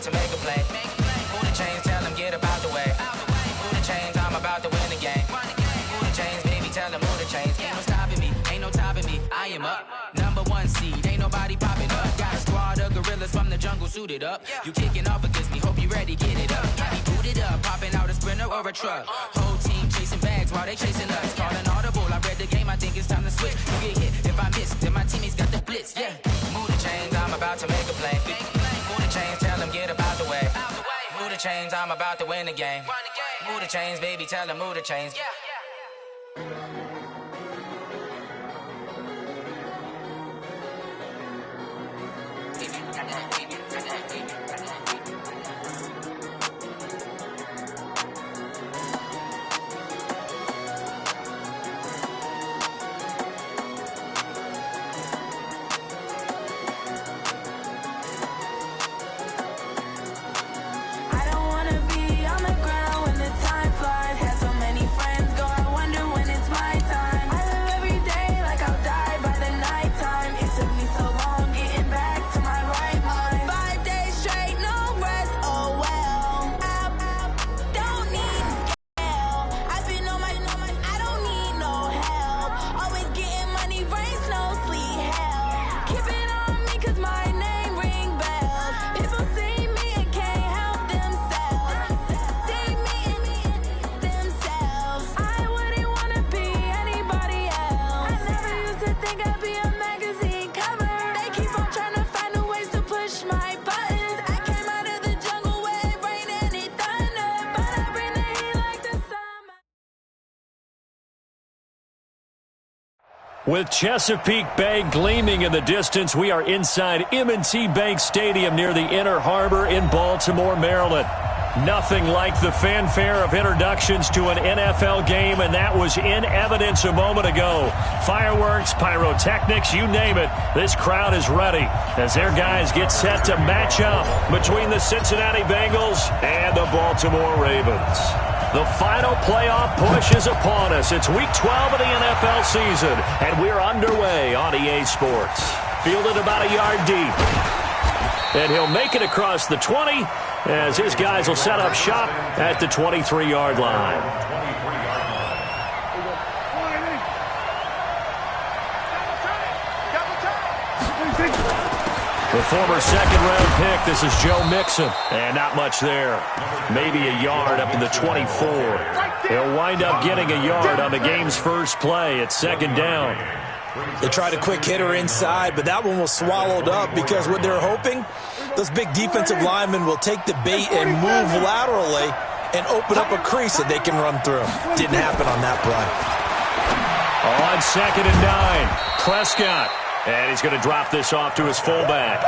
about to make a play. Move the chains, tell them get about the way. Move the chains, I'm about to win the game. Move the chains, baby, tell them move the chains. Ain't no stopping me, ain't no topping me. I am up, #1 seed, ain't nobody popping up. Got a squad of gorillas from the jungle suited up. You kicking off against me, hope you ready, get it up. I be booted up, popping out a Sprinter or a truck. Whole team chasing bags while they chasing us. Calling audible, I read the game, I think it's time to switch. You get hit, if I miss, then my teammates got the blitz, yeah. Move the chains, I'm about to make a play. Move the chains, tell them get about the way. Move the chains, I'm about to win the game. Move the chains, baby, tell them move the chains. With Chesapeake Bay gleaming in the distance, we are inside M&T Bank Stadium near the Inner Harbor in Baltimore, Maryland. Nothing like the fanfare of introductions to an NFL game, and that was in evidence a moment ago. Fireworks, pyrotechnics, you name it. This crowd is ready as their guys get set to match up between the Cincinnati Bengals and the Baltimore Ravens. The final playoff push is upon us. It's Week 12 of the NFL season, and we're underway on EA Sports. Fielded about a yard deep. And he'll make it across the 20 as his guys will set up shop at the 23-yard line. The former second-round pick, this is Joe Mixon. And not much there. Maybe a yard up to the 24. He'll wind up getting a yard on the game's first play at second down. They tried a quick hitter inside, but that one was swallowed up because what they're hoping, those big defensive linemen will take the bait and move laterally and open up a crease that they can run through. Didn't happen on that play. On 2nd and 9, Prescott. And he's going to drop this off to his fullback.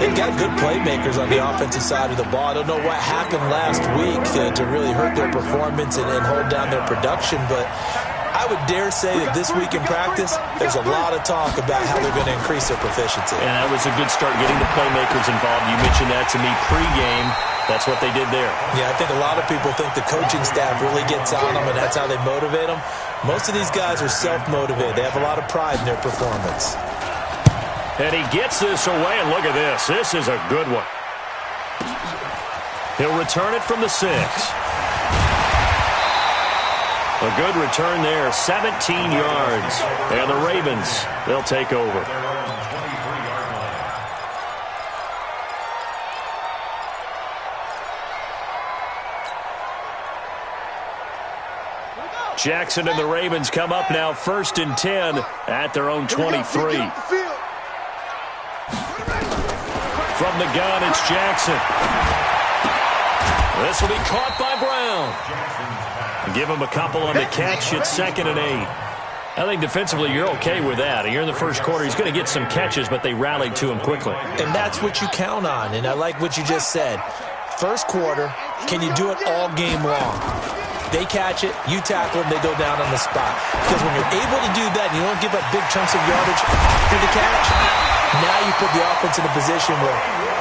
They've got good playmakers on the offensive side of the ball. I don't know what happened last week to really hurt their performance and hold down their production, but I would dare say that this week in practice, there's a lot of talk about how they're going to increase their proficiency. And that was a good start getting the playmakers involved. You mentioned that to me pregame. That's what they did there. Yeah, I think a lot of people think the coaching staff really gets on them, and that's how they motivate them. Most of these guys are self-motivated. They have a lot of pride in their performance. And he gets this away, and look at this. This is a good one. He'll return it from the 6. A good return there, 17 yards. And the Ravens, they'll take over. Jackson and the Ravens come up now 1st and 10 at their own 23. From the gun, it's Jackson. This will be caught by Brown. Give him a couple on the catch. It's 2nd and 8. I think defensively you're okay with that. Here in the first quarter, he's going to get some catches, but they rallied to him quickly. And that's what you count on, and I like what you just said. First quarter, can you do it all game long? They catch it, you tackle them, they go down on the spot. Because when you're able to do that and you don't give up big chunks of yardage after the catch, now you put the offense in a position where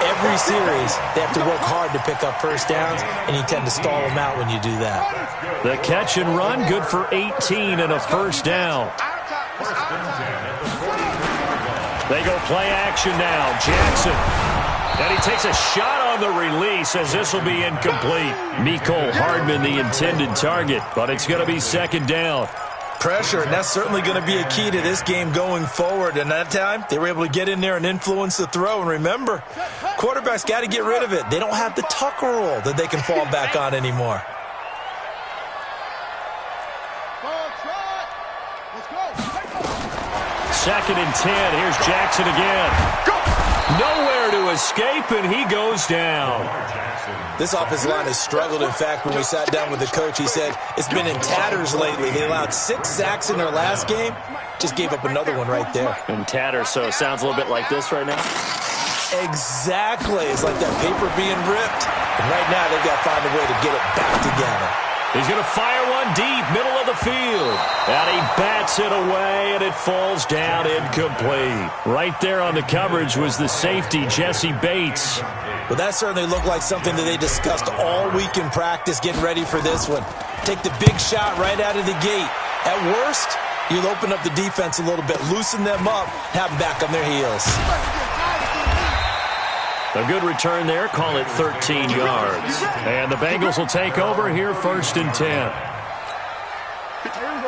every series they have to work hard to pick up first downs, and you tend to stall them out when you do that. The catch and run, good for 18 and a first down. They go play action now. Jackson. And he takes a shot on the release as this will be incomplete. Mecole Hardman, the intended target, but it's going to be second down. Pressure, and that's certainly going to be a key to this game going forward. And that time, they were able to get in there and influence the throw. And remember, quarterbacks got to get rid of it. They don't have the Tucker rule that they can fall back on anymore. Second and 10. Here's Jackson again. Nowhere to escape, and he goes down. This offensive line has struggled. In fact, when we sat down with the coach, he said it's been in tatters lately. They allowed 6 sacks in their last game. Just gave up another one right there. In tatters, so it sounds a little bit like this right now? Exactly. It's like that paper being ripped. And right now, they've got to find a way to get it back together. He's going to fire one deep, middle of the field. And he bats it away, and it falls down incomplete. Right there on the coverage was the safety, Jesse Bates. Well, that certainly looked like something that they discussed all week in practice, getting ready for this one. Take the big shot right out of the gate. At worst, you'll open up the defense a little bit, loosen them up, have them back on their heels. A good return there. Call it 13 yards. And the Bengals will take over here, 1st and 10.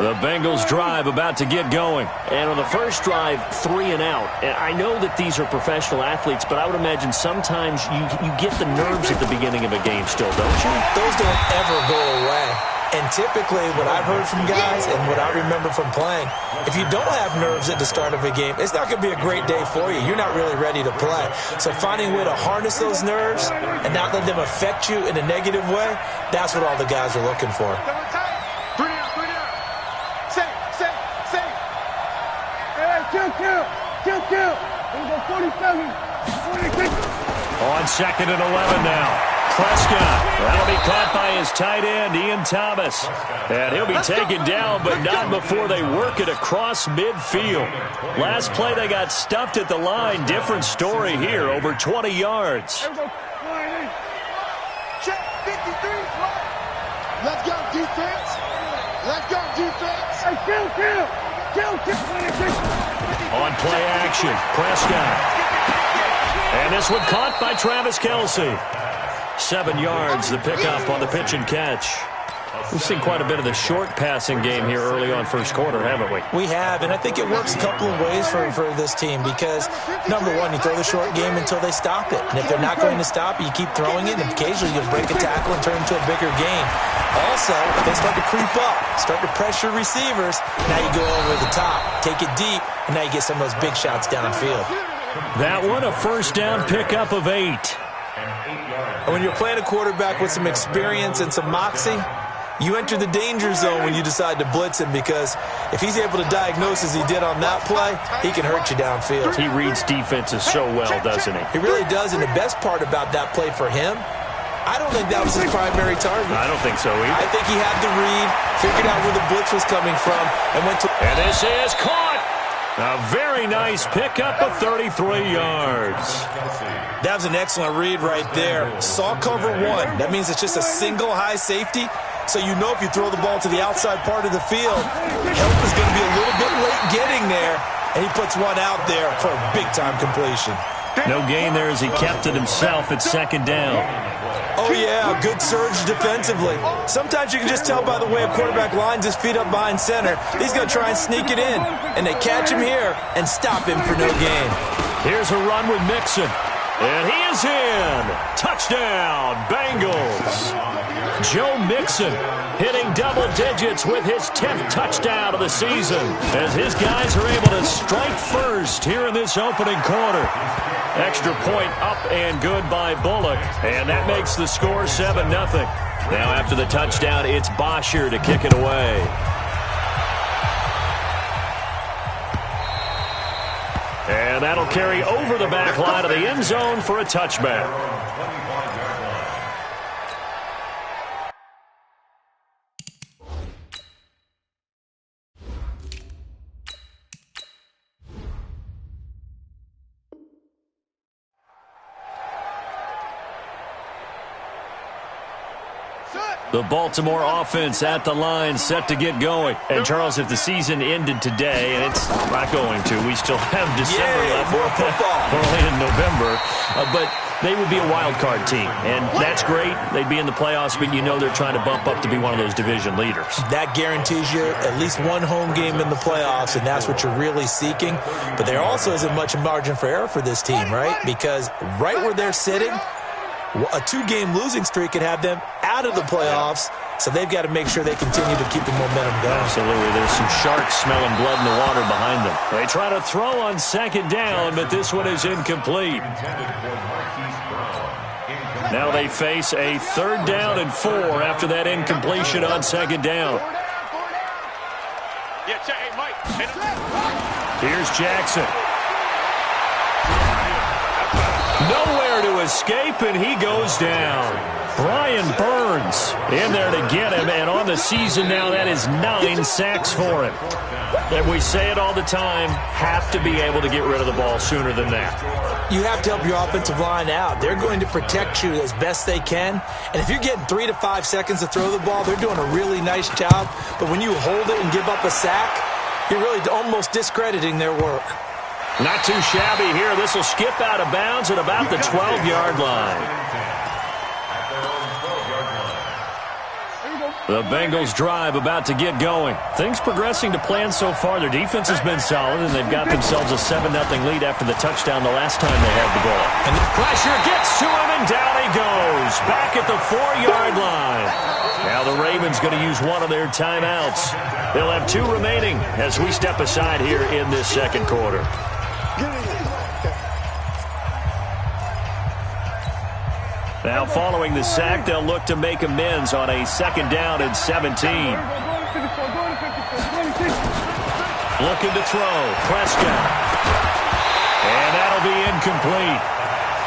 The Bengals drive about to get going. And on the first drive, 3 and out. And I know that these are professional athletes, but I would imagine sometimes you get the nerves at the beginning of a game still, don't you? Those don't ever go away. And typically, what I've heard from guys and what I remember from playing, if you don't have nerves at the start of a game, it's not going to be a great day for you. You're not really ready to play. So finding a way to harness those nerves and not let them affect you in a negative way, that's what all the guys are looking for. On 2nd and 11 now. Prescott. That'll be caught by his tight end, Ian Thomas. And he'll be taken down, but not before they work it across midfield. Last play, they got stuffed at the line. Different story here, over 20 yards. Check 53. Let's go, defense. Let's go, defense. Hey, kill. On play action, Prescott. And this one caught by Travis Kelce. 7 yards, the pickup on the pitch and catch. We've seen quite a bit of the short passing game here early on first quarter, haven't we? We have, and I think it works a couple of ways for this team because, number one, you throw the short game until they stop it. And if they're not going to stop it, you keep throwing it, and occasionally you'll break a tackle and turn into a bigger game. Also, if they start to creep up, start to pressure receivers, now you go over the top, take it deep, and now you get some of those big shots downfield. That one, a first down pickup of 8. And when you're playing a quarterback with some experience and some moxie, you enter the danger zone when you decide to blitz him because if he's able to diagnose as he did on that play, he can hurt you downfield. He reads defenses so well, doesn't he? He really does, and the best part about that play for him, I don't think that was his primary target. I don't think so either. I think he had the read, figured out where the blitz was coming from, and went to... And this is caught! A very nice pickup of 33 yards. That was an excellent read right there. Saw cover 1. That means it's just a single high safety. So you know if you throw the ball to the outside part of the field, help is going to be a little bit late getting there. And he puts one out there for a big-time completion. No gain there as he kept it himself at 2nd down. Oh, yeah, good surge defensively. Sometimes you can just tell by the way a quarterback lines his feet up behind center. He's going to try and sneak it in. And they catch him here and stop him for no gain. Here's a run with Mixon. And he is in. Touchdown, Bengals. Joe Mixon hitting double digits with his 10th touchdown of the season as his guys are able to strike first here in this opening quarter. Extra point up and good by Bullock, and that makes the score 7-0. Now after the touchdown, it's Bosher to kick it away. And that'll carry over the back line of the end zone for a touchback. The Baltimore offense at the line, set to get going. And, Charles, if the season ended today, and it's not going to, we still have December left. More football. Early in November. But they would be a wild card team. And that's great. They'd be in the playoffs, but you know they're trying to bump up to be one of those division leaders. That guarantees you at least one home game in the playoffs, and that's what you're really seeking. But there also isn't much margin for error for this team, right? Because right where they're sitting, a 2-game losing streak could have them out of the playoffs. So they've got to make sure they continue to keep the momentum going. Absolutely. There's some sharks smelling blood in the water behind them. They try to throw on second down, but this one is incomplete. Now they face a 3rd down and 4 after that incompletion on second down. Here's Jackson. Nowhere to escape, and he goes down. Brian Burns in there to get him, and on the season now, that is 9 sacks for him. And we say it all the time, have to be able to get rid of the ball sooner than that. You have to help your offensive line out. They're going to protect you as best they can. And if you're getting 3 to 5 seconds to throw the ball, they're doing a really nice job. But when you hold it and give up a sack, you're really almost discrediting their work. Not too shabby here. This will skip out of bounds at about the 12-yard line. The Bengals drive about to get going. Things progressing to plan so far. Their defense has been solid, and they've got themselves a 7-0 lead after the touchdown the last time they had the ball. And the pressure gets to him, and down he goes. Back at the 4-yard line. Now the Ravens going to use one of their timeouts. They'll have 2 remaining as we step aside here in this second quarter. Now, following the sack, they'll look to make amends on a 2nd down and 17. Looking to throw. Prescott. And that'll be incomplete.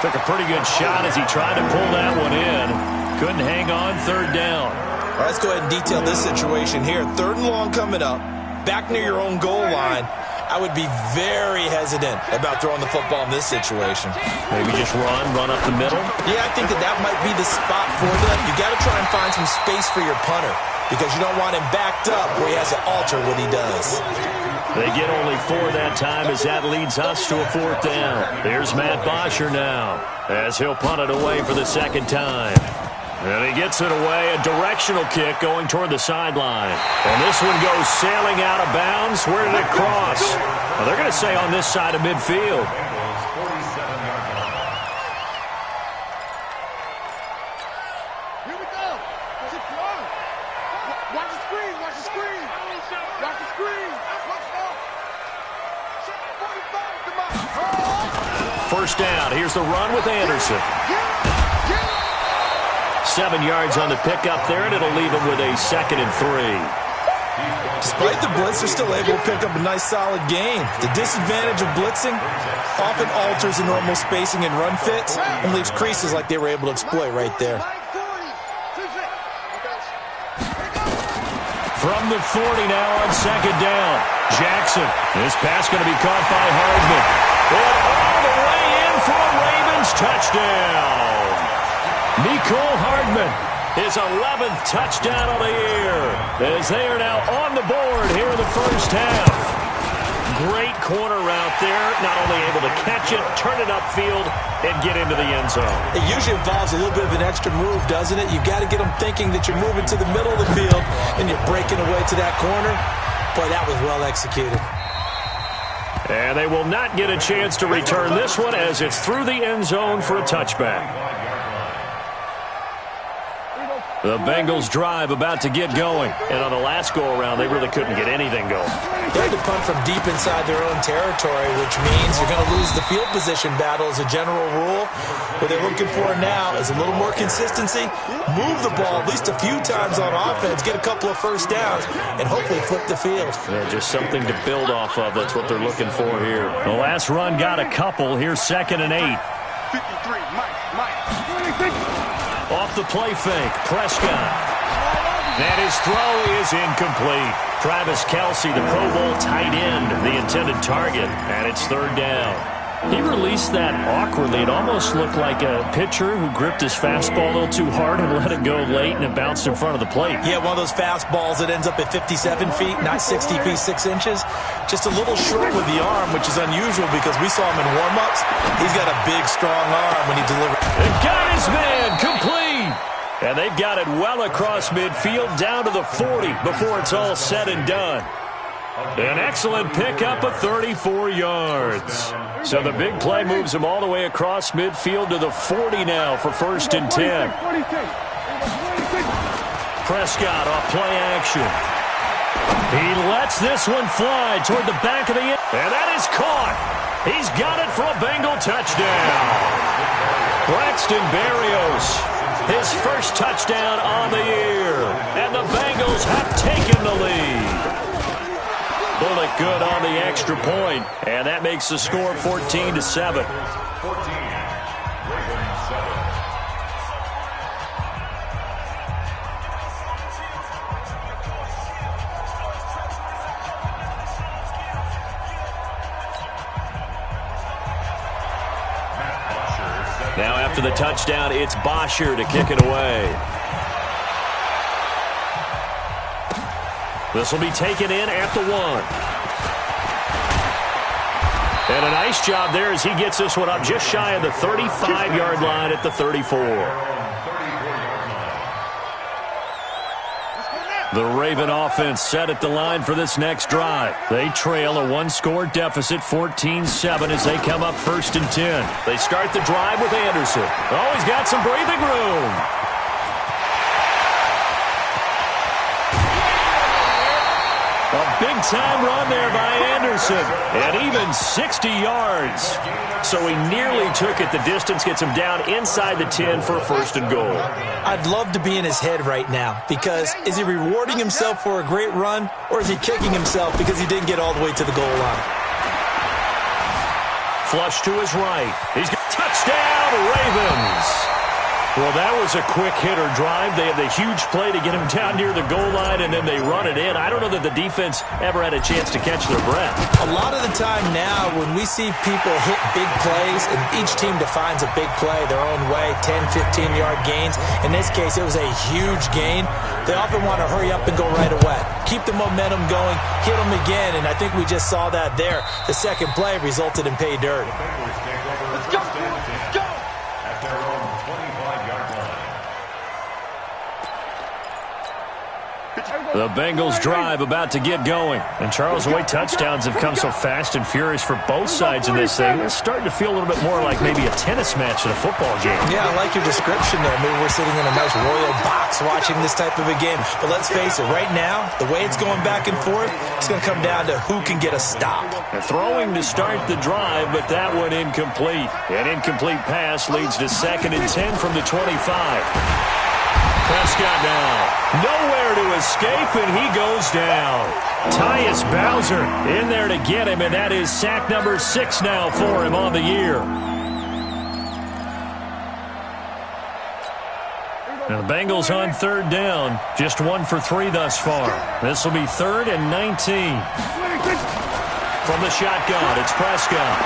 Took a pretty good shot as he tried to pull that one in. Couldn't hang on 3rd down. All right, let's go ahead and detail this situation here. 3rd and long coming up. Back near your own goal line. I would be very hesitant about throwing the football in this situation. Maybe just run up the middle? Yeah, I think that might be the spot for them. You got to try and find some space for your punter because you don't want him backed up where he has to alter what he does. They get only 4 that time as that leads us to a 4th down. There's Matt Bosher now as he'll punt it away for the 2nd time. And he gets it away, a directional kick going toward the sideline. And this one goes sailing out of bounds. Where did it cross? Well, they're going to say on this side of midfield. Here we go. Keep going. Watch the screen. Watch the screen. Watch the screen. Watch out. 1st down. Here's the run with Anderson. 7 yards on the pickup there, and it'll leave him with a 2nd and 3. Despite the blitz, they're still able to pick up a nice, solid gain. The disadvantage of blitzing often alters the normal spacing and run fits and leaves creases like they were able to exploit right there. From the 40 now on 2nd down. Jackson. This pass going to be caught by Hardman. And all the way in for a Ravens touchdown. Mecole Hardman, his 11th touchdown of the year, as they are now on the board here in the 1st half. Great corner route there, not only able to catch it, turn it upfield, and get into the end zone. It usually involves a little bit of an extra move, doesn't it? You've got to get them thinking that you're moving to the middle of the field, and you're breaking away to that corner. Boy, that was well executed. And they will not get a chance to return this one as it's through the end zone for a touchback. The Bengals drive about to get going. And on the last go-around, they really couldn't get anything going. They had to punt from deep inside their own territory, which means you're going to lose the field position battle as a general rule. What they're looking for now is a little more consistency, move the ball at least a few times on offense, get a couple of 1st downs, and hopefully flip the field. Yeah, just something to build off of. That's what they're looking for here. The last run got a couple. Here's 2nd and 8. 53, Mike. Off the play fake, Prescott. And his throw is incomplete. Travis Kelce, the Pro Bowl tight end, the intended target, and it's 3rd down. He released that awkwardly. It almost looked like a pitcher who gripped his fastball a little too hard and let it go late, and it bounced in front of the plate. Yeah, one of those fastballs that ends up at 57 feet, not 60 feet, 6 inches. Just a little short with the arm, which is unusual because we saw him in warm-ups. He's got a big, strong arm when he delivers. And got his man complete. And they've got it well across midfield down to the 40 before it's all said and done. An excellent pickup of 34 yards. So the big play moves him all the way across midfield to the 40 now for 1st and 10. Prescott off play action. He lets this one fly toward the back of the end. And that is caught. He's got it for a Bengal touchdown. Braxton Berrios, his first touchdown on the year. And the Bengals have taken the lead. Bullock good on the extra point, and that makes the score 14-7. Now after the touchdown, it's Bosher to kick it away. This will be taken in at the 1. And a nice job there as he gets this one up just shy of the 35-yard line at the 34. The Raven offense set at the line for this next drive. They trail a one-score deficit, 14-7, as they come up 1st and 10. They start the drive with Anderson. Oh, he's got some breathing room. A big-time run there by Anderson, and even 60 yards. So he nearly took it the distance, gets him down inside the 10 for a 1st and goal. I'd love to be in his head right now, because is he rewarding himself for a great run, or is he kicking himself because he didn't get all the way to the goal line? Flush to his right. He's got touchdown, Ravens. Well, that was a quick hitter drive. They had the huge play to get him down near the goal line, and then they run it in. I don't know that the defense ever had a chance to catch their breath. A lot of the time now, when we see people hit big plays, and each team defines a big play their own way, 10, 15-yard gains. In this case, it was a huge gain. They often want to hurry up and go right away. Keep the momentum going, hit them again, and I think we just saw that there. The second play resulted in pay dirt. Let's go! Let's go! At their own 25-yard line. The Bengals drive about to get going. And Charles, the way touchdowns have come so fast and furious for both sides in this thing, it's starting to feel a little bit more like maybe a tennis match in a football game. Yeah, I like your description there. Maybe we're sitting in a nice royal box watching this type of a game. But let's face it, right now, the way it's going back and forth, it's going to come down to who can get a stop. And throwing to start the drive, but that one incomplete. An incomplete pass leads to 2nd and 10 from the 25. Prescott now, nowhere to escape, and he goes down. Tyus Bowser in there to get him, and that is sack number 6 now for him on the year. Now the Bengals on 3rd down, just 1 for 3 thus far. This will be 3rd and 19. From the shotgun, it's Prescott.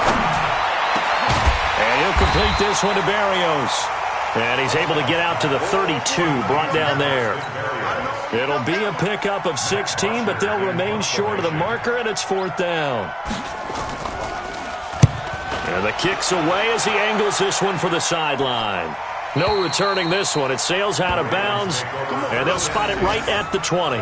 And he'll complete this one to Berrios. And he's able to get out to the 32, brought down there. It'll be a pickup of 16, but they'll remain short of the marker, and it's 4th down. And the kick's away as he angles this one for the sideline. No returning this one. It sails out of bounds, and they'll spot it right at the 20.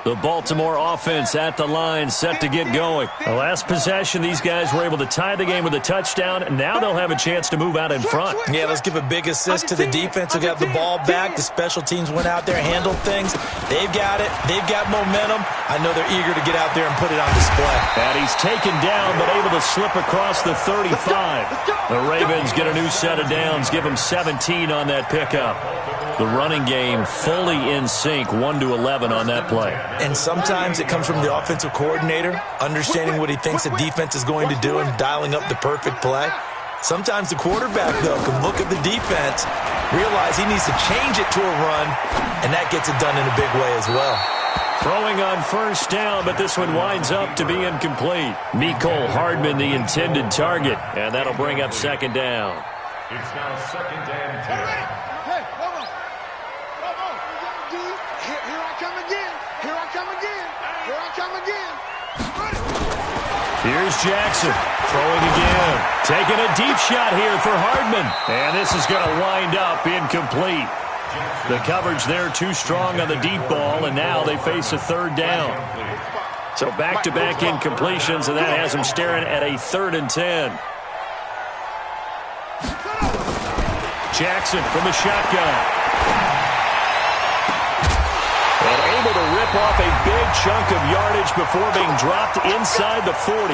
The Baltimore offense at the line, set to get going. The last possession, these guys were able to tie the game with a touchdown, and now they'll have a chance to move out in front. Yeah, let's give a big assist to the defense who got the ball back. The special teams went out there, handled things. They've got it. They've got momentum. I know they're eager to get out there and put it on display. And he's taken down, but able to slip across the 35. The Ravens get a new set of downs, give them 17 on that pickup. The running game fully in sync, 1-11 on that play. And sometimes it comes from the offensive coordinator, understanding what he thinks the defense is going to do and dialing up the perfect play. Sometimes the quarterback, though, can look at the defense, realize he needs to change it to a run, and that gets it done in a big way as well. Throwing on first down, but this one winds up to be incomplete. Mecole Hardman, the intended target, and that'll bring up second down. It's now second and 10. Hey, hold on. Here I come again. Here I come again. Here I come again. Here's Jackson throwing again. Taking a deep shot here for Hardman. And this is going to wind up incomplete. The coverage there too strong on the deep ball, and now they face a third down. So back-to-back incompletions, and that has them staring at a 3rd and 10. Jackson from the shotgun. And able to rip off a big chunk of yardage before being dropped inside the 40.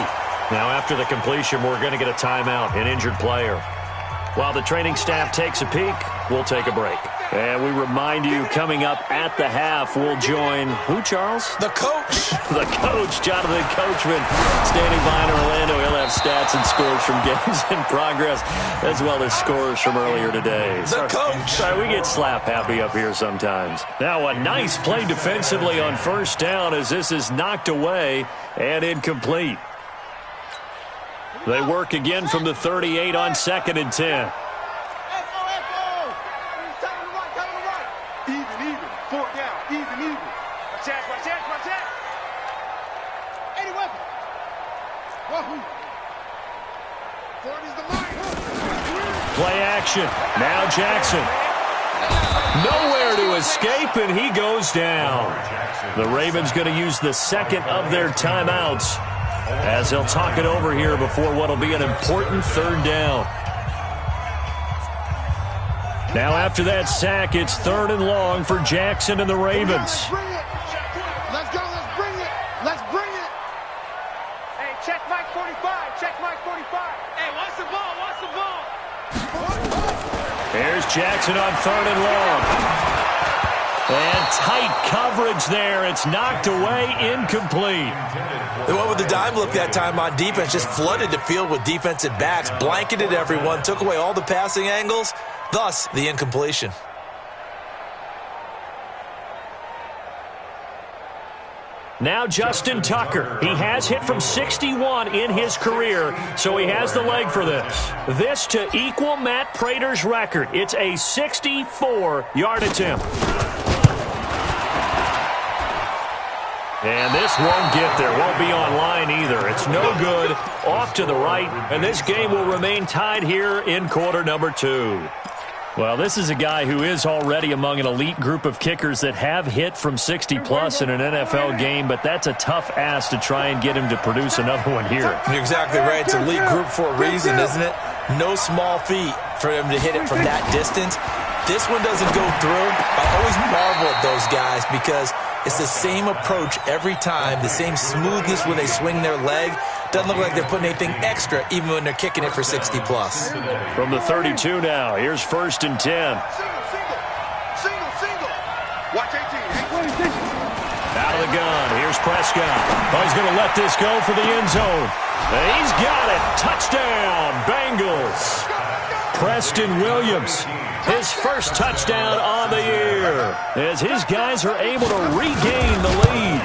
Now after the completion, we're going to get a timeout, an injured player. While the training staff takes a peek, we'll take a break. And we remind you, coming up at the half, we'll join who, Charles? The coach. The coach, Jonathan Coachman, standing by in Orlando. He'll have stats and scores from games in progress, as well as scores from earlier today. The coach. Sorry, we get slap happy up here sometimes. Now a nice play defensively on first down as this is knocked away and incomplete. They work again from the 38 on 2nd and 10. Even. 4th down. Even. Watch out. Eddie Weapon. Wahoo. 40's the mark. Play action. Now Jackson. Nowhere to escape, and he goes down. The Ravens going to use the second of their timeouts as they'll talk it over here before what will be an important 3rd down. Now after that sack, it's 3rd and long for Jackson and the Ravens. Let's bring it. Let's go. Let's bring it. Hey, check Mike 45. Check Mike 45. Hey, watch the ball. Here's Jackson on 3rd and long. And tight coverage there. It's knocked away, incomplete. They went with the dime look that time on defense, just flooded the field with defensive backs, blanketed everyone, took away all the passing angles, thus the incompletion. Now Justin Tucker. He has hit from 61 in his career, so he has the leg for this. This to equal Matt Prater's record. It's a 64-yard attempt. And this won't get there. Won't be online either. It's no good. Off to the right. And this game will remain tied here in quarter number 2. Well, this is a guy who is already among an elite group of kickers that have hit from 60-plus in an NFL game, but that's a tough ask to try and get him to produce another one here. You're exactly right. It's an elite group for a reason, isn't it? No small feat for him to hit it from that distance. This one doesn't go through. I always marvel at those guys because it's the same approach every time, the same smoothness when they swing their leg. Doesn't look like they're putting anything extra even when they're kicking it for 60-plus. From the 32 now, here's 1st and 10. Single. Watch 18. Out of the gun, here's Prescott. Oh, he's going to let this go for the end zone. And he's got it. Touchdown, Bengals. Preston Williams, his first touchdown on the year, as his guys are able to regain the lead.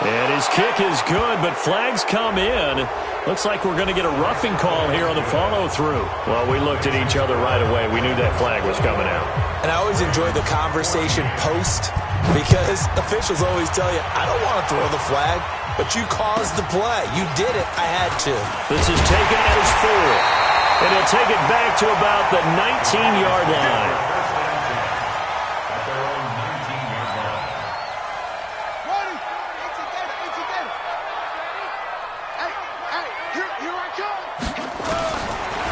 And his kick is good, but flags come in. Looks like we're going to get a roughing call here on the follow-through. Well, we looked at each other right away. We knew that flag was coming out. And I always enjoy the conversation post because officials always tell you, I don't want to throw the flag, but you caused the play. You did it. I had to. This is taken at his 4. And he'll take it back to about the 19-yard line.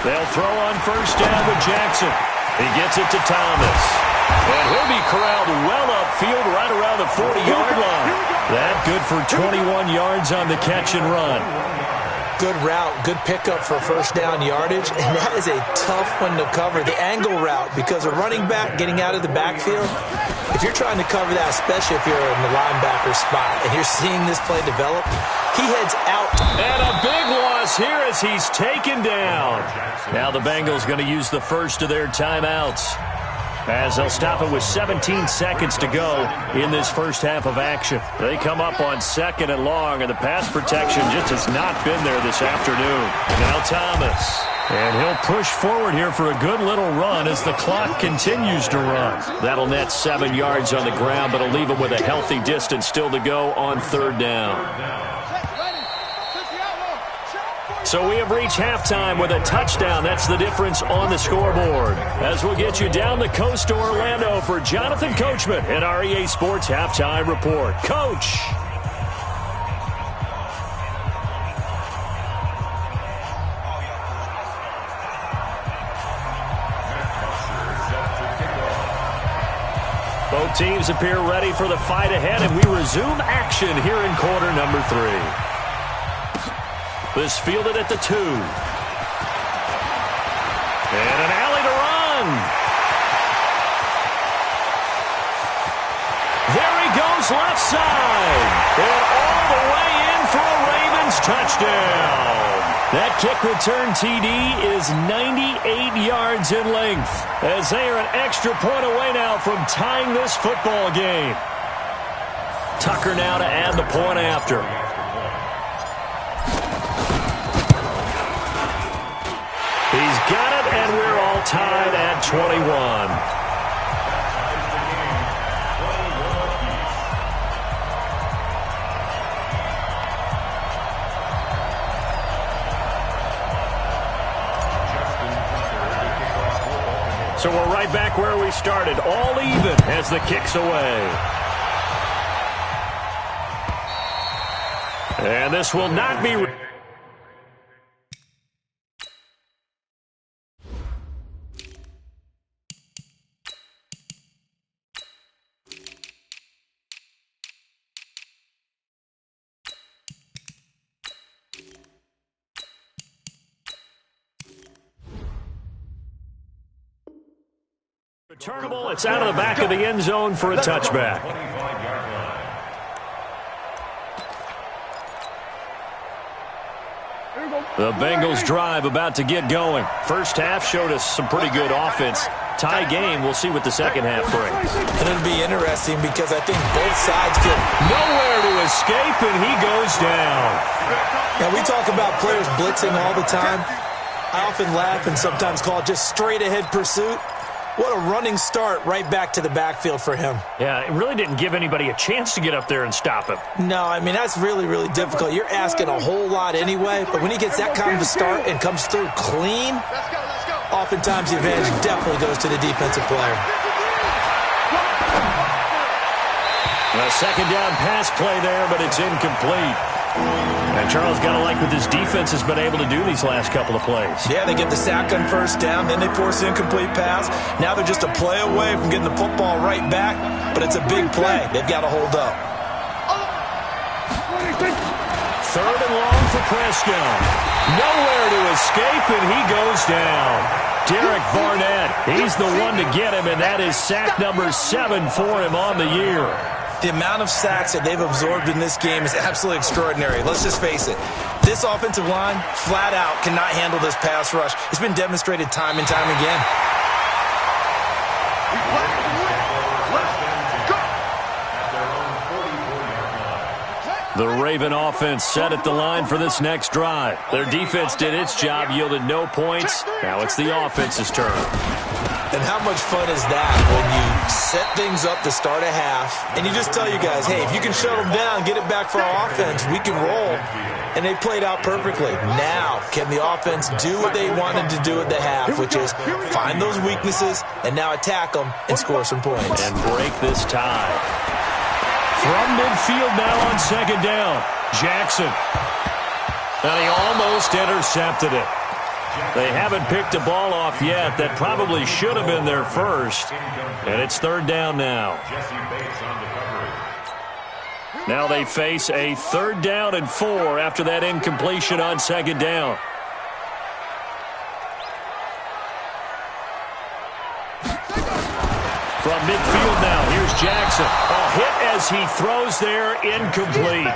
They'll throw on first down with Jackson. He gets it to Thomas. And he'll be corralled well upfield right around the 40-yard line. That good for 21 yards on the catch and run. Good route, good pickup for first down yardage, and that is a tough one to cover, the angle route, because a running back getting out of the backfield, If you're trying to cover that, especially if you're in the linebacker spot, and you're seeing this play develop, he heads out. And a big loss here as he's taken down. Now the Bengals going to use the first of their timeouts, as they'll stop it with 17 seconds to go in this first half of action. They come up on 2nd and long, and the pass protection just has not been there this afternoon. Now Thomas. And he'll push forward here for a good little run as the clock continues to run. That'll net 7 yards on the ground, but it'll leave him with a healthy distance still to go on 3rd down. So we have reached halftime with a touchdown. That's the difference on the scoreboard. As we'll get you down the coast to Orlando for Jonathan Coachman in our EA Sports Halftime Report. Coach! Both teams appear ready for the fight ahead, and we resume action here in quarter number 3. This fielded at the 2. And an alley to run. There he goes left side. And all the way in for a Ravens touchdown. That kick return TD is 98 yards in length, as they are an extra point away now from tying this football game. Tucker now to add the point after. He's got it, and we're all tied at 21. So we're right back where we started, all even as the kick's away. And this will not be... Returnable, it's out of the back of the end zone for a touchback. The Bengals drive about to get going. First half showed us some pretty good offense. Tie game, we'll see what the second half brings. And it'll be interesting because I think both sides feel nowhere to escape, and he goes down. Now, we talk about players blitzing all the time. I often laugh and sometimes call it just straight-ahead pursuit. What a running start right back to the backfield for him. Yeah, it really didn't give anybody a chance to get up there and stop him. No, I mean, that's really, really difficult. You're asking a whole lot anyway, but when he gets that kind of a start and comes through clean, oftentimes the advantage definitely goes to the defensive player. A second down pass play there, but it's incomplete. And Charles got to like what this defense has been able to do these last couple of plays. Yeah, they get the sack on first down, then they force the incomplete pass. Now they're just a play away from getting the football right back, but it's a big play. They've got to hold up. 3rd and long for Prescott. Nowhere to escape, and he goes down. Derek Barnett, he's the one to get him, and that is sack number 7 for him on the year. The amount of sacks that they've absorbed in this game is absolutely extraordinary. Let's just face it. This offensive line, flat out, cannot handle this pass rush. It's been demonstrated time and time again. The Raven offense set at the line for this next drive. Their defense did its job, yielded no points. Now it's the offense's turn. And how much fun is that when you set things up to start a half, and you just tell you guys, hey, if you can shut them down, get it back for our offense, we can roll. And they played out perfectly. Now, can the offense do what they wanted to do at the half, which is find those weaknesses and now attack them and score some points. And break this tie. From midfield now on second down, Jackson. And he almost intercepted it. They haven't picked a ball off yet. That probably should have been their first. And it's 3rd down now. Now they face a 3rd down and 4 after that incompletion on second down. From midfield now, here's Jackson. A hit as he throws there, incomplete.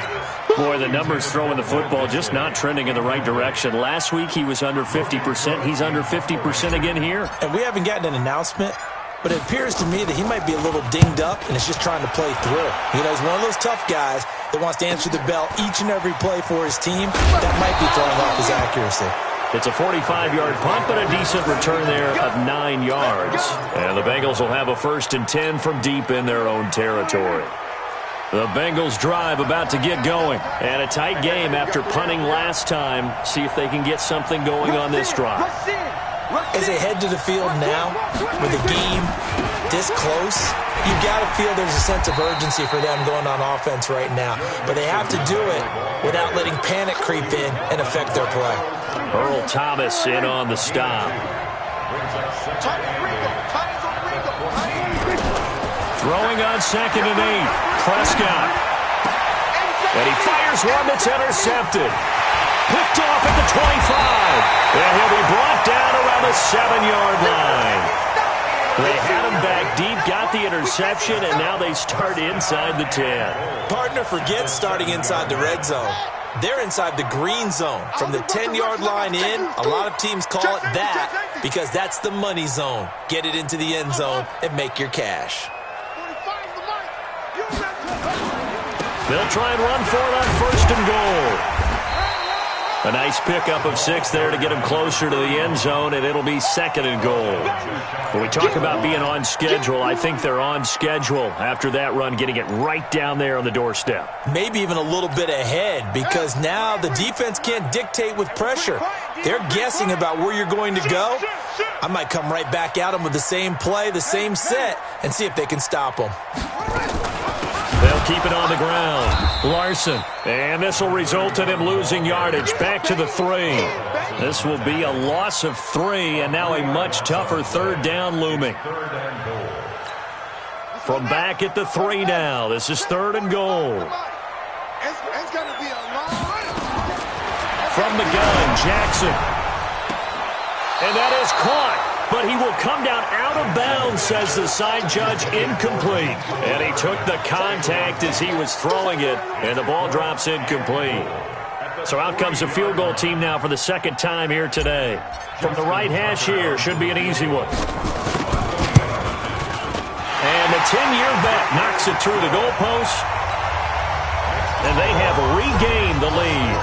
Boy, the numbers throwing the football just not trending in the right direction. Last week he was under 50%. He's under 50% again here. And we haven't gotten an announcement, but it appears to me that he might be a little dinged up and is just trying to play through. You know, he's one of those tough guys that wants to answer the bell each and every play for his team. That might be throwing off his accuracy. It's a 45-yard punt, but a decent return there of 9 yards. And the Bengals will have a 1st and 10 from deep in their own territory. The Bengals drive about to get going. And a tight game after punting last time. See if they can get something going on this drive. As they head to the field now, with the game this close, you've got to feel there's a sense of urgency for them going on offense right now. But they have to do it without letting panic creep in and affect their play. Earl Thomas in on the stop. Throwing on 2nd and 8. Prescott. And he fires one that's intercepted. Picked off at the 25. And he'll be brought down around the 7-yard line. They had him back deep, got the interception, and now they start inside the 10. Partner forgets starting inside the red zone. They're inside the green zone. From the 10-yard line in, a lot of teams call it that because that's the money zone. Get it into the end zone and make your cash. They'll try and run for it on 1st and goal. A nice pickup of 6 there to get him closer to the end zone, and it'll be 2nd and goal. When we talk about being on schedule, I think they're on schedule after that run, getting it right down there on the doorstep. Maybe even a little bit ahead because now the defense can't dictate with pressure. They're guessing about where you're going to go. I might come right back at them with the same play, the same set, and see if they can stop them. They'll keep it on the ground. Larson. And this will result in him losing yardage. Back to the 3. This will be a loss of 3, and now a much tougher 3rd down looming. From back at the 3 now. This is 3rd and goal. From the gun, Jackson. And that is caught. But he will come down out of bounds, says the side judge, incomplete. And he took the contact as he was throwing it, and the ball drops incomplete. So out comes the field goal team now for the 2nd time here today. From the right hash here, should be an easy one. And the 10-year vet knocks it through the goalpost. And they have regained the lead.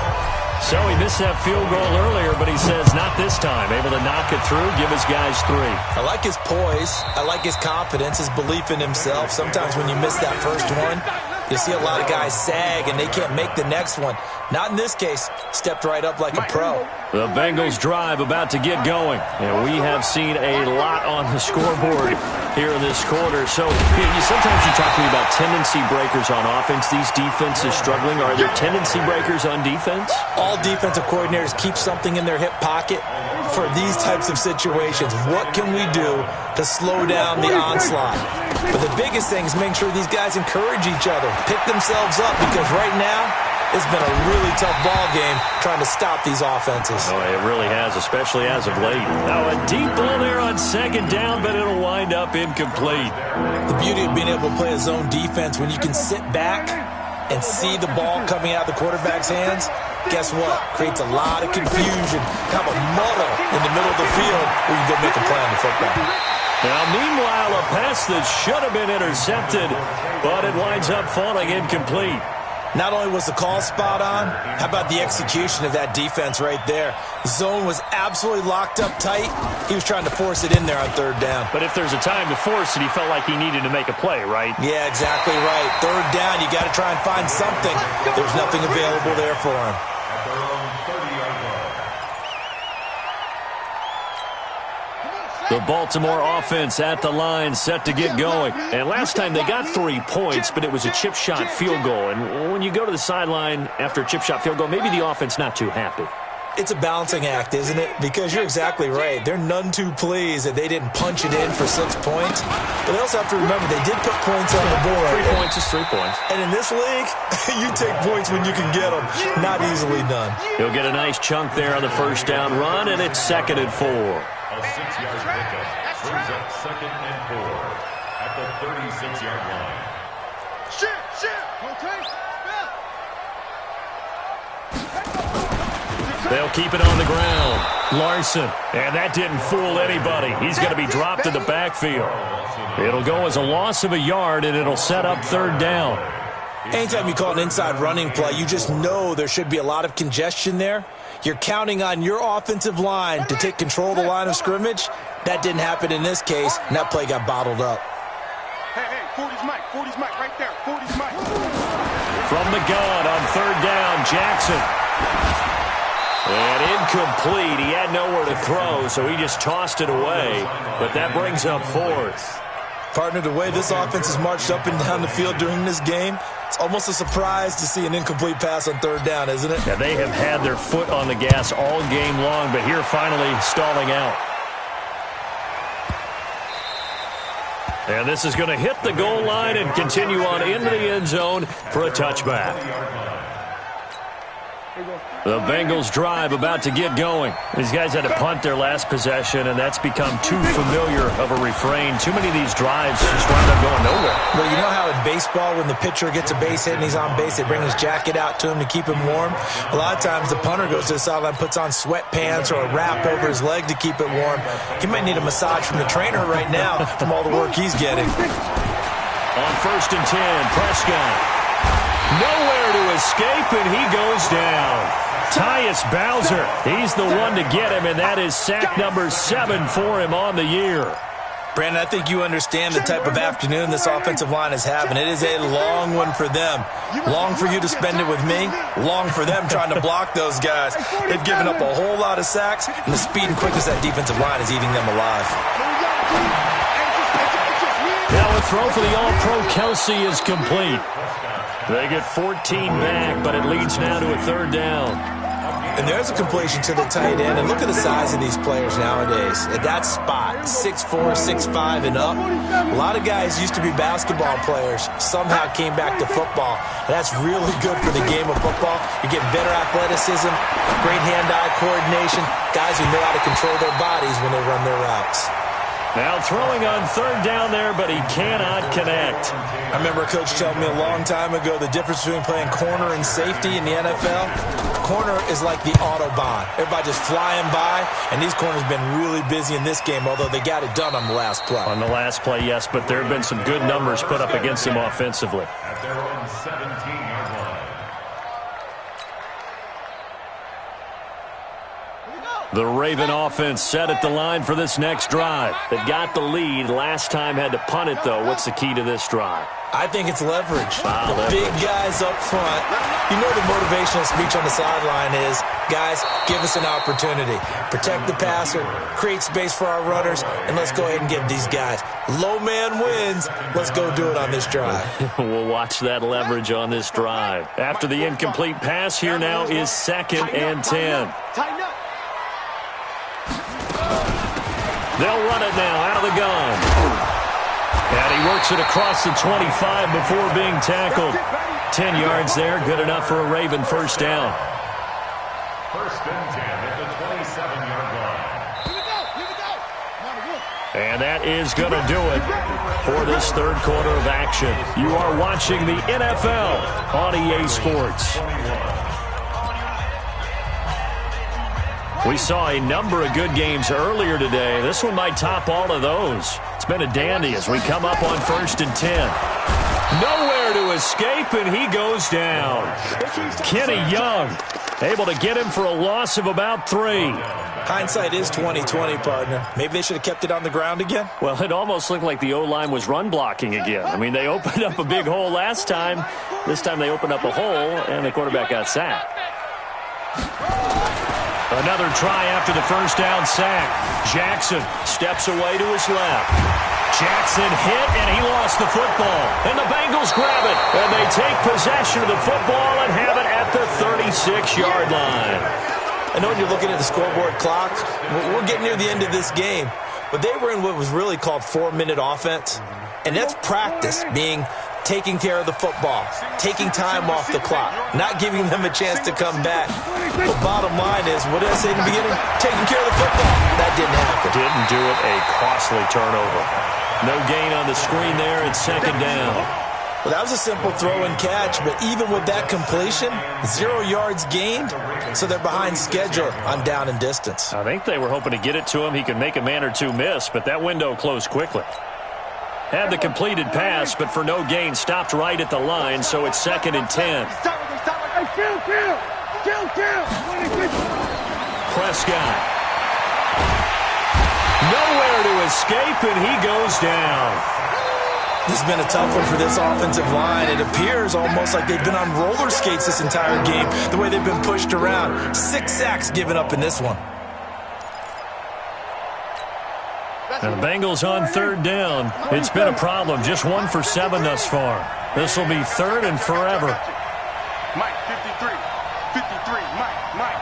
So he missed that field goal earlier, but he says not this time. Able to knock it through, give his guys 3. I like his poise. I like his confidence, his belief in himself. Sometimes when you miss that first one, you see a lot of guys sag and they can't make the next one. Not in this case. Stepped right up like a pro. The Bengals drive about to get going. And we have seen a lot on the scoreboard here in this quarter. So sometimes you talk to me about tendency breakers on offense. These defenses struggling. Are there tendency breakers on defense? All defensive coordinators keep something in their hip pocket for these types of situations. What can we do to slow down the onslaught? But the biggest thing is making sure these guys encourage each other, pick themselves up, because right now it's been a really tough ball game trying to stop these offenses. Oh, it really has, especially as of late. Now a deep ball there on 2nd down, but it'll wind up incomplete. The beauty of being able to play a zone defense when you can sit back and see the ball coming out of the quarterback's hands, guess what? Creates a lot of confusion, kind of a muddle in the middle of the field where you go make a play on the football. Now, meanwhile, a pass that should have been intercepted, but it winds up falling incomplete. Not only was the call spot on, how about the execution of that defense right there? The zone was absolutely locked up tight. He was trying to force it in there on 3rd down. But if there's a time to force it, he felt like he needed to make a play, right? Yeah, exactly right. 3rd down, you got to try and find something. There's nothing available there for him. The Baltimore offense at the line, set to get going. And last time they got 3 points, but it was a chip shot field goal. And when you go to the sideline after a chip shot field goal, maybe the offense not too happy. It's a balancing act, isn't it? Because you're exactly right. They're none too pleased that they didn't punch it in for 6 points. But they also have to remember they did put points on the board. 3 points is 3 points. And in this league, you take points when you can get them. Not easily done. He'll get a nice chunk there on the 1st down run, and it's 2nd and 4. A 6-yard pickup brings up 2nd and 4. at the 36-yard line. They'll keep it on the ground. Larson, and that didn't fool anybody. He's going to be dropped in the backfield. It'll go as a loss of a yard, and it'll set up third down. Anytime you call an inside running play, you just know there should be a lot of congestion there. You're counting on your offensive line to take control of the line of scrimmage. That didn't happen in this case, and that play got bottled up. Hey, 40's Mike, right there, 40's Mike. From the gun on third down, Jackson. And incomplete. He had nowhere to throw, so he just tossed it away. But that brings up fourth. Partner, the way this offense has marched up and down the field during this game, it's almost a surprise to see an incomplete pass on third down, isn't it? Yeah, they have had their foot on the gas all game long, but here finally stalling out. And this is going to hit the goal line and continue on into the end zone for a touchback. The Bengals drive about to get going. These guys had to punt their last possession, and that's become too familiar of a refrain. Too many of these drives just wound up going nowhere. Well, you know how in baseball when the pitcher gets a base hit and he's on base, they bring his jacket out to him to keep him warm? A lot of times the punter goes to the sideline, puts on sweatpants or a wrap over his leg to keep it warm. He might need a massage from the trainer right now from all the work he's getting. On 1st and 10, Prescott. Nowhere to escape, and he goes down. Tyus Bowser, he's the one to get him, and that is sack number 7 for him on the year. Brandon, I think you understand the type of afternoon this offensive line is having. It is a long one for them. Long for you to spend it with me. Long for them trying to block those guys. They've given up a whole lot of sacks, and the speed and quickness of that defensive line is eating them alive. Now a throw for the All-Pro Kelsey is complete. They get 14 back, but it leads now to a third down. And there's a completion to the tight end. And look at the size of these players nowadays. At that spot, 6'4", 6'5", and up. A lot of guys used to be basketball players, somehow came back to football. And that's really good for the game of football. You get better athleticism, great hand-eye coordination, guys who know how to control their bodies when they run their routes. Now throwing on third down there, but he cannot connect. I remember a coach telling me a long time ago the difference between playing corner and safety in the NFL. Corner is like the Autobahn. Everybody just flying by, and these corners have been really busy in this game, although they got it done on the last play. On the last play, yes, but there have been some good numbers put up against him offensively. At their own 17-yard line. The Raven offense set at the line for this next drive. They've got the lead. Last time had to punt it, though. What's the key to this drive? I think it's leverage. Leverage. Big guys up front. You know the motivational speech on the sideline is, guys, give us an opportunity. Protect the passer, create space for our runners, and let's go ahead and give these guys. Low man wins. Let's go do it on this drive. We'll watch that leverage on this drive. After the incomplete pass, here now is 2nd and 10. Tighten up. They'll run it now out of the gun. And he works it across the 25 before being tackled. 10 yards there, good enough for a Raven first down. 1st and 10 at the 27-yard line. Here we go. And that is going to do it for this third quarter of action. You are watching the NFL on EA Sports. We saw a number of good games earlier today. This one might top all of those. It's been a dandy as we come up on 1st and 10. Nowhere to escape, and he goes down. Kenny Young able to get him for a loss of about 3. Hindsight is 20/20, partner. Maybe they should have kept it on the ground again. Well, it almost looked like the O-line was run blocking again. I mean, they opened up a big hole last time. This time they opened up a hole, and the quarterback got sacked. Another try after the first down sack. Jackson steps away to his left. Jackson hit, and he lost the football. And the Bengals grab it, and they take possession of the football and have it at the 36-yard line. I know when you're looking at the scoreboard clock, we're getting near the end of this game, but they were in what was really called 4-minute offense, and that's practice, being taking care of the football, taking time off the clock, not giving them a chance to come back. The bottom line is, what did I say in the beginning? Taking care of the football. That didn't happen. Didn't do it. A costly turnover. No gain on the screen there. It's second down. Well, that was a simple throw and catch, but even with that completion, 0 yards gained, so they're behind schedule on down and distance. I think they were hoping to get it to him. He could make a man or two miss, but that window closed quickly. Had the completed pass, but for no gain, stopped right at the line, so it's second and 10. Prescott. Nowhere to escape, and he goes down. This has been a tough one for this offensive line. It appears almost like they've been on roller skates this entire game, the way they've been pushed around. 6 sacks given up in this one. And the Bengals on third down. It's been a problem. Just 1 for 7 thus far. This will be third and forever. Mike, 53. 53. Mike.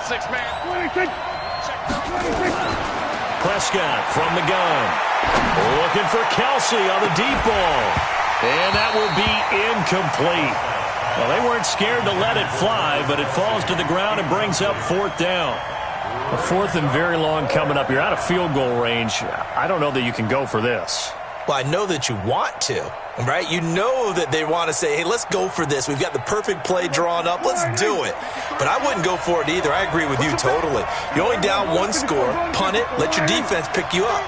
6-man. 26. Prescott from the gun. Looking for Kelsey on the deep ball. And that will be incomplete. Well, they weren't scared to let it fly, but it falls to the ground and brings up fourth down. A fourth and very long coming up. You're out of field goal range. I don't know that you can go for this. Well, I know that you want to, right? You know that they want to say, hey, let's go for this. We've got the perfect play drawn up. Let's do it. But I wouldn't go for it either. I agree with you totally. You're only down 1 score. Punt it. Let your defense pick you up.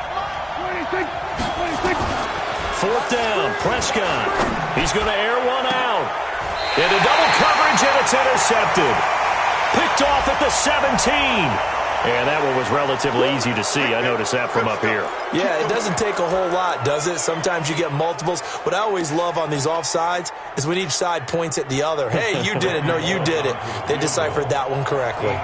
Fourth down, Prescott. He's going to air one out. Into double coverage, and it's intercepted. Picked off at the 17. And that one was relatively easy to see. I noticed that from up here. Yeah, it doesn't take a whole lot, does it? Sometimes you get multiples. What I always love on these offsides is when each side points at the other. Hey, you did it. No, you did it. They deciphered that one correctly.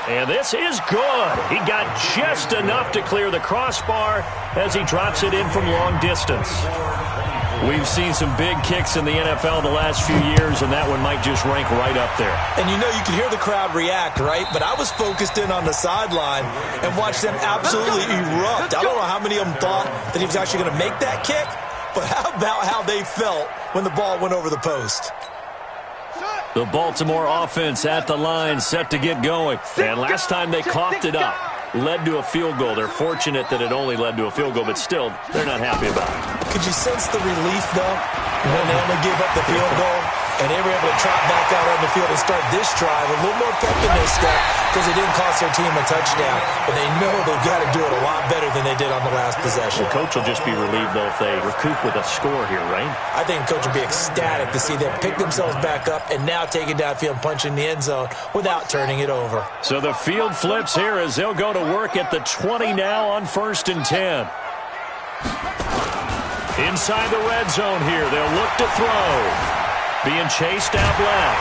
And this is good. He got just enough to clear the crossbar as he drops it in from long distance. We've seen some big kicks in the NFL the last few years, and that one might just rank right up there. And you know, you can hear the crowd react, right? But I was focused in on the sideline and watched them absolutely erupt. I don't know how many of them thought that he was actually going to make that kick, but how about how they felt when the ball went over the post? The Baltimore offense at the line, set to get going. And last time they coughed it up, led to a field goal. They're fortunate that it only led to a field goal, but still, they're not happy about it. Could you sense the relief, though, when they only gave up the field goal and they were able to trot back out on the field and start this drive? A little more pep in their step because it didn't cost their team a touchdown. But they know they've got to do it a lot better than they did on the last possession. The coach will just be relieved, though, if they recoup with a score here, right? I think the coach will be ecstatic to see them pick themselves back up and now take it downfield and punch in the end zone without turning it over. So the field flips here as they'll go to work at the 20 now on 1st and 10. Inside the red zone here, they'll look to throw. Being chased out left.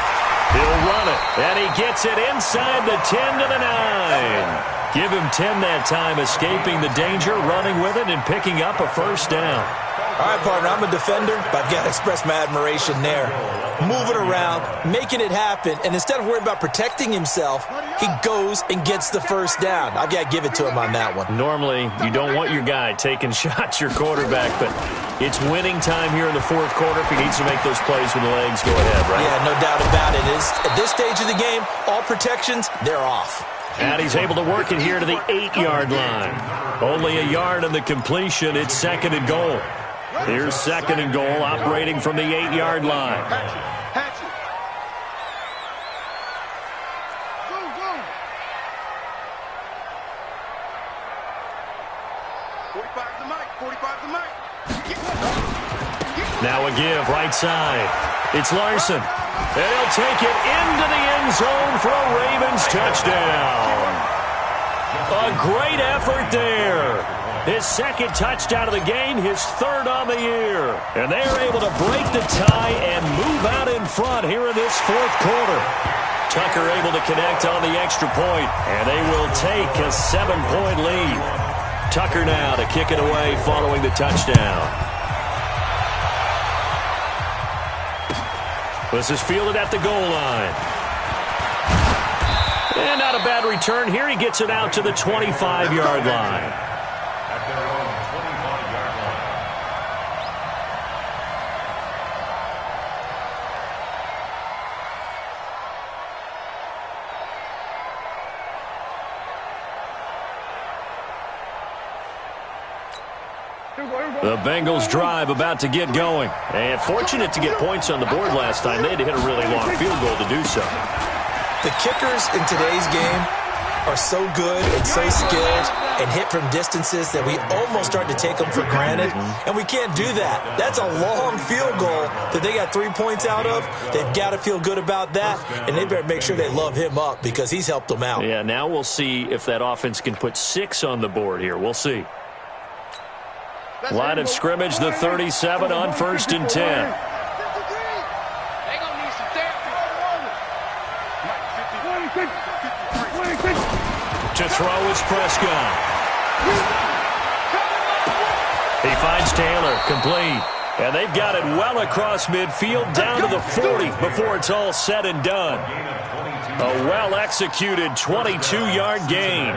He'll run it, and he gets it inside the 10 to the 9. Give him 10 that time, escaping the danger, running with it, and picking up a first down. All right, partner, I'm a defender, but I've got to express my admiration there. Moving around, making it happen, and instead of worrying about protecting himself, he goes and gets the first down. I've got to give it to him on that one. Normally, you don't want your guy taking shots, your quarterback, but it's winning time here in the fourth quarter if he needs to make those plays when the legs go ahead, right? Yeah, no doubt about it. At this stage of the game, all protections, they're off. And he's able to work it here to the 8-yard line. Only a yard on the completion. It's second and goal. Here's second and goal, operating from the 8-yard line. Hatchet. Go, go. 45 to Mike. 45 to Mike. Now a give, right side. It's Larson. And he'll take it into the end zone for a Ravens touchdown. A great effort there. His second touchdown of the game, his third on the year. And they're able to break the tie and move out in front here in this fourth quarter. Tucker able to connect on the extra point, and they will take a 7-point lead. Tucker now to kick it away following the touchdown. This is fielded at the goal line. And not a bad return here. He gets it out to the 25-yard line. The Bengals drive about to get going. And fortunate to get points on the board last time. They had to hit a really long field goal to do so. The kickers in today's game are so good and so skilled and hit from distances that we almost start to take them for granted, and we can't do that. That's a long field goal that they got 3 points out of. They've got to feel good about that, and they better make sure they love him up because he's helped them out. Yeah, now we'll see if that offense can put 6 on the board here. We'll see. Line of scrimmage, the 37 on 1st and 10. To throw is Prescott. He finds Taylor, complete. And they've got it well across midfield, down to the 40 before it's all said and done. A well-executed 22-yard gain.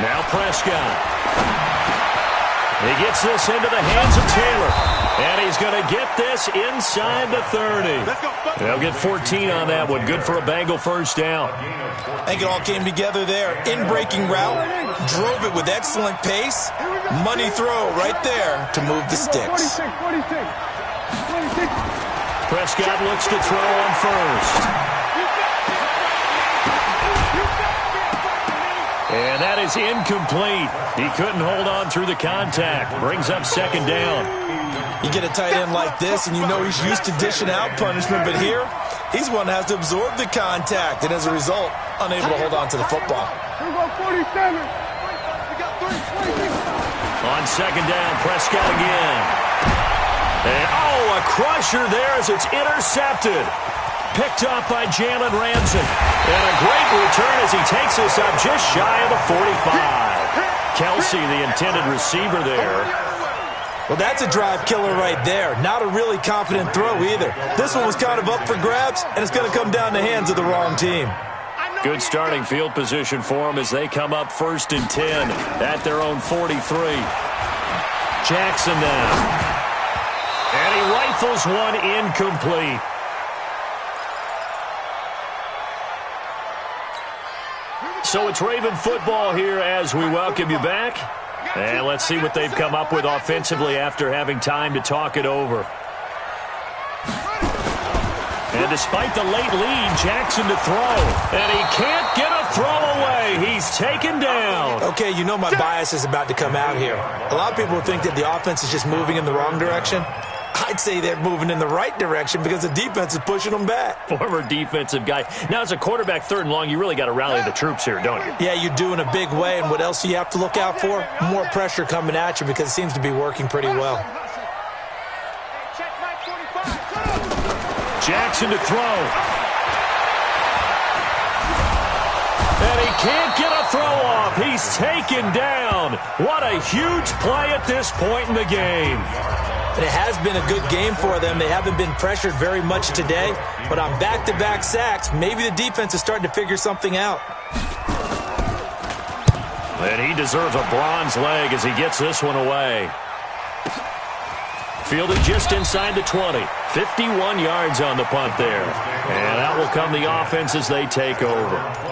Now Prescott. He gets this into the hands of Taylor. And he's going to get this inside the 30. They'll get 14 on that one. Good for a Bengal first down. I think it all came together there. In-breaking route. Drove it with excellent pace. Money throw right there to move the sticks. Prescott looks to throw on first. And that is incomplete. He couldn't hold on through the contact. Brings up second down. You get a tight end like this, and you know he's used to dishing out punishment, but here, he's one that has to absorb the contact, and as a result, unable to hold on to the football. On second down, Prescott again. And, a crusher there as it's intercepted. Picked off by Jalen Ramsey. And a great return as he takes us up just shy of the 45. Kelsey, the intended receiver there. Well, that's a drive killer right there. Not a really confident throw either. This one was kind of up for grabs, and it's going to come down the hands of the wrong team. Good starting field position for them as they come up 1st and 10 at their own 43. Jackson now. And he rifles one incomplete. So it's Raven football here as we welcome you back. And let's see what they've come up with offensively after having time to talk it over. And despite the late lead, Jackson to throw. And he can't get a throw away. He's taken down. Okay, you know my bias is about to come out here. A lot of people think that the offense is just moving in the wrong direction. I'd say they're moving in the right direction because the defense is pushing them back. Former defensive guy. Now, as a quarterback, 3rd and long, you really got to rally the troops here, don't you? Yeah, you do in a big way. And what else do you have to look out for? More pressure coming at you because it seems to be working pretty well. Jackson to throw. And he can't get a throw off. He's taken down. What a huge play at this point in the game. And it has been a good game for them. They haven't been pressured very much today. But on back-to-back sacks, maybe the defense is starting to figure something out. And he deserves a bronze leg as he gets this one away. Fielded just inside the 20. 51 yards on the punt there. And out will come the offense as they take over.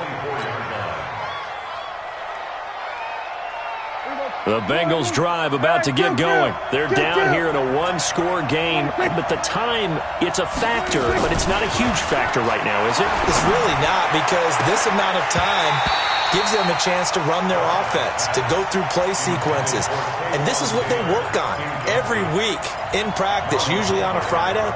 The Bengals drive about to get going. They're down here in a one-score game, but the time, it's a factor, but it's not a huge factor right now, is it? It's really not, because this amount of time gives them a chance to run their offense, to go through play sequences. And this is what they work on every week in practice, usually on a Friday.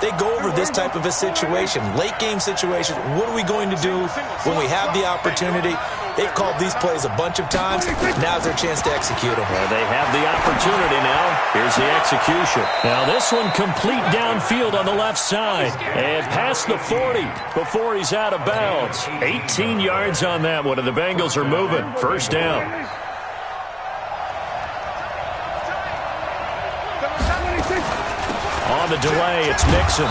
They go over this type of a situation, late-game situation. What are we going to do when we have the opportunity? They've called these plays a bunch of times. Now's their chance to execute them. Well, they have the opportunity now. Here's the execution. Now this one complete downfield on the left side. And past the 40 before he's out of bounds. 18 yards on that one, and the Bengals are moving. First down. On the delay, it's Mixon.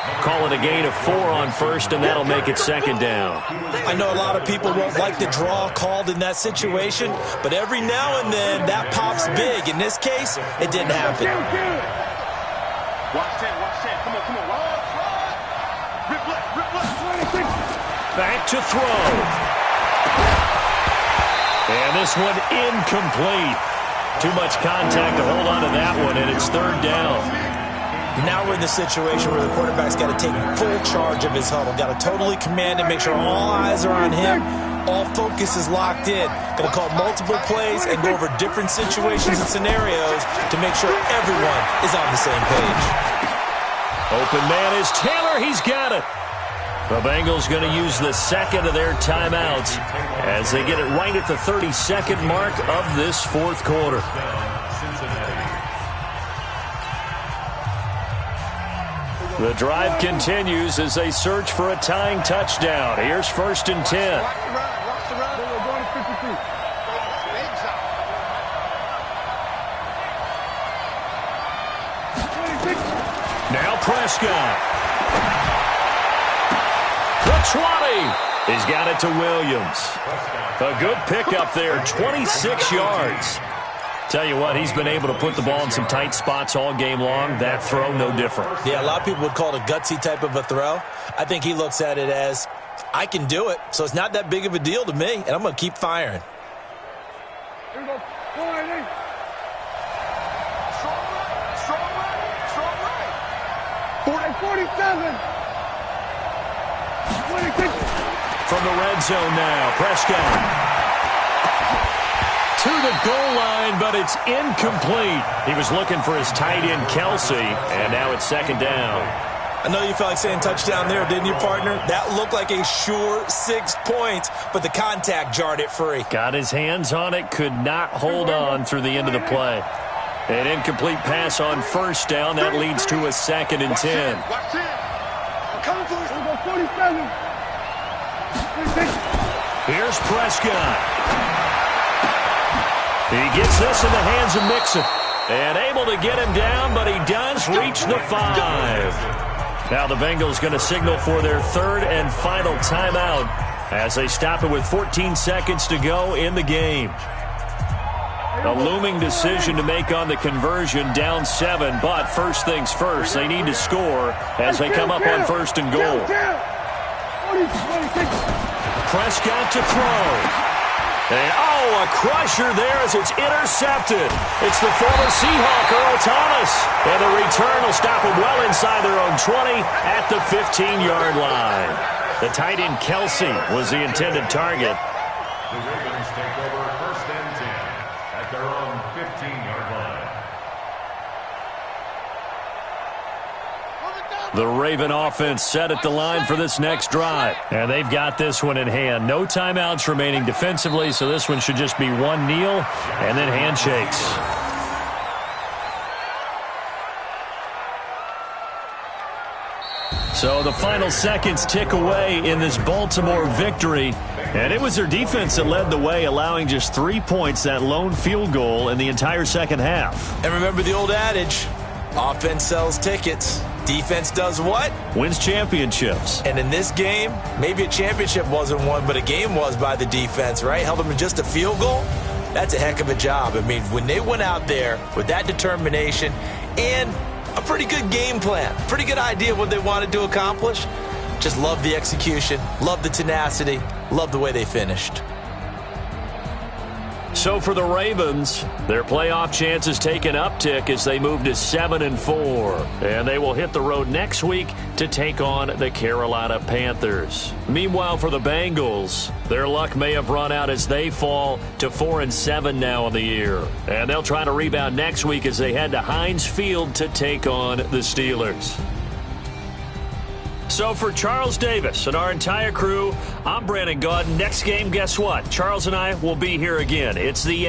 Call it a gain of 4 on first, and that'll make it second down. I know a lot of people won't like the draw called in that situation, but every now and then that pops big. In this case, it didn't happen. Watch 10, watch 10. Come on, come on. Rip left. Back to throw. And this one incomplete. Too much contact to hold on to that one, and it's third down. Now we're in the situation where the quarterback's got to take full charge of his huddle. Got to totally command it, make sure all eyes are on him. All focus is locked in. Going to call multiple plays and go over different situations and scenarios to make sure everyone is on the same page. Open man is Taylor. He's got it. The Bengals going to use the second of their timeouts as they get it right at the 32nd mark of this fourth quarter. The drive continues as they search for a tying touchdown. Here's 1st and 10. Watch the run. We're going to 52. Now Prescott. The 20. He's got it to Williams. A good pickup there, 26 yards. Tell you what, he's been able to put the ball in some tight spots all game long. That throw, no different. Yeah, a lot of people would call it a gutsy type of a throw. I think he looks at it as, I can do it, so it's not that big of a deal to me, and I'm going to keep firing. Here we go. Strong right. Strong right. 47. 26. From the red zone now, Prescott. To the goal line, but it's incomplete. He was looking for his tight end, Kelsey, and now it's second down. I know you felt like saying touchdown there, didn't you, partner? That looked like a sure 6 points, but the contact jarred it free. Got his hands on it, could not hold on through the end of the play. An incomplete pass on first down. That leads to a 2nd and 10. Watch 10. I'm coming for it. We'll go 47. 26. Here's Prescott. He gets this in the hands of Mixon. And able to get him down, but he does reach the 5. Now the Bengals going to signal for their 3rd and final timeout as they stop it with 14 seconds to go in the game. A looming decision to make on the conversion, down 7, but first things first, they need to score as they come up on 1st and goal. Prescott to throw. And, a crusher there as it's intercepted. It's the former Seahawk, Earl Thomas. And the return will stop them well inside their own 20 at the 15-yard line. The tight end, Kelsey, was the intended target. The Ravens take over 1st and 10 at their own 15-yard line. The Raven offense set at the line for this next drive. And they've got this one in hand. No timeouts remaining defensively, so this one should just be one kneel and then handshakes. So the final seconds tick away in this Baltimore victory. And it was their defense that led the way, allowing just 3 points, that lone field goal in the entire second half. And remember the old adage, offense sells tickets. Defense does what? Wins championships. And in this game, maybe a championship wasn't won, but a game was by the defense, right? Held them in just a field goal. That's a heck of a job. I mean, when they went out there with that determination and a pretty good game plan, pretty good idea of what they wanted to accomplish, just love the execution, love the tenacity, love the way they finished. So for the Ravens, their playoff chances take an uptick as they move to 7-4. And they will hit the road next week to take on the Carolina Panthers. Meanwhile, for the Bengals, their luck may have run out as they fall to 4-7 now in the year. And they'll try to rebound next week as they head to Heinz Field to take on the Steelers. So for Charles Davis and our entire crew, I'm Brandon Gaudin. Next game, guess what? Charles and I will be here again. It's the